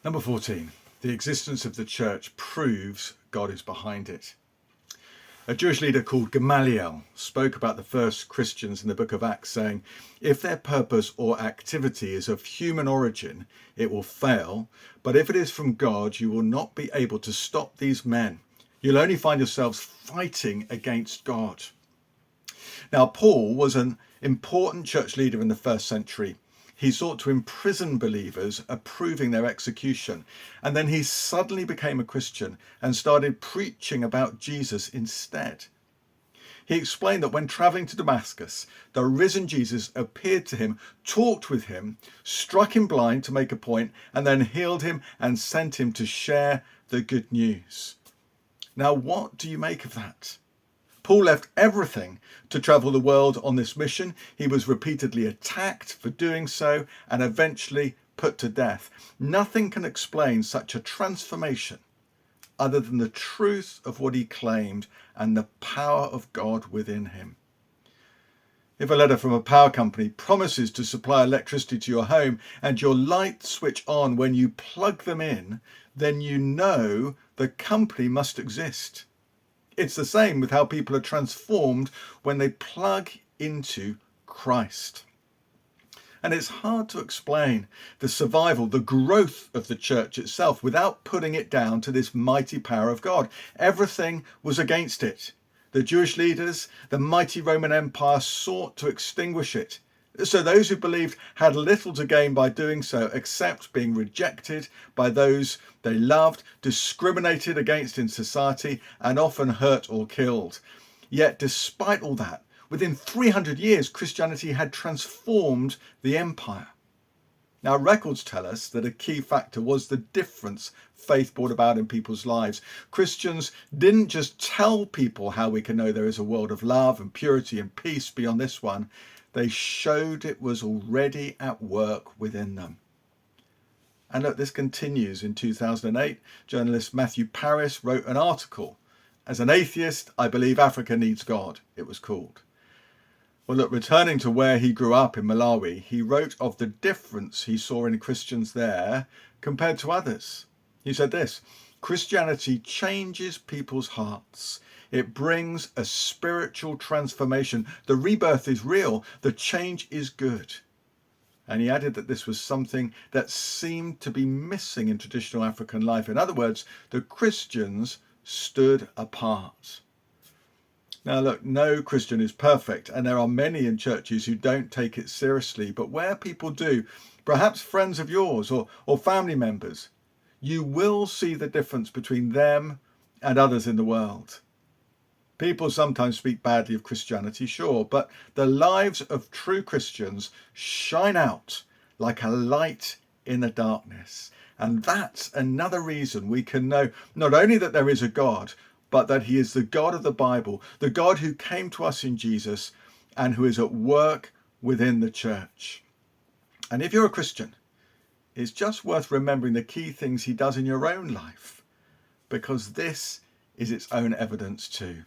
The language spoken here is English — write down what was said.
Number 14, the existence of the church proves God is behind it. A Jewish leader called Gamaliel spoke about the first Christians in the book of Acts, saying, if their purpose or activity is of human origin, it will fail. But if it is from God, you will not be able to stop these men. You'll only find yourselves fighting against God. Now, Paul was an important church leader in the first century. He sought to imprison believers, approving their execution. And then he suddenly became a Christian and started preaching about Jesus instead. He explained that when traveling to Damascus, the risen Jesus appeared to him, talked with him, struck him blind to make a point, and then healed him and sent him to share the good news. Now, what do you make of that? Paul left everything to travel the world on this mission. He was repeatedly attacked for doing so and eventually put to death. Nothing can explain such a transformation other than the truth of what he claimed and the power of God within him. If a letter from a power company promises to supply electricity to your home and your lights switch on when you plug them in, then you know the company must exist. It's the same with how people are transformed when they plug into Christ. And it's hard to explain the survival, the growth of the church itself without putting it down to this mighty power of God. Everything was against it. The Jewish leaders, the mighty Roman Empire sought to extinguish it. So those who believed had little to gain by doing so, except being rejected by those they loved, discriminated against in society, and often hurt or killed. Yet despite all that, within 300 years, Christianity had transformed the empire. Now, records tell us that a key factor was the difference faith brought about in people's lives. Christians didn't just tell people how we can know there is a world of love and purity and peace beyond this one. They showed it was already at work within them. And look, this continues in 2008. Journalist Matthew Paris wrote an article. As an atheist, I believe Africa needs God, it was called. Well, look, returning to where he grew up in Malawi, he wrote of the difference he saw in Christians there compared to others. He said this: Christianity changes people's hearts. It brings a spiritual transformation. The rebirth is real. The change is good. And he added that this was something that seemed to be missing in traditional African life. In other words, the Christians stood apart. Now look, no Christian is perfect, and there are many in churches who don't take it seriously. But where people do, perhaps friends of yours or family members, you will see the difference between them and others in the world. People sometimes speak badly of Christianity, sure, but the lives of true Christians shine out like a light in the darkness. And that's another reason we can know not only that there is a God, but that he is the God of the Bible, the God who came to us in Jesus and who is at work within the church. And if you're a Christian, it's just worth remembering the key things he does in your own life, because this is its own evidence too.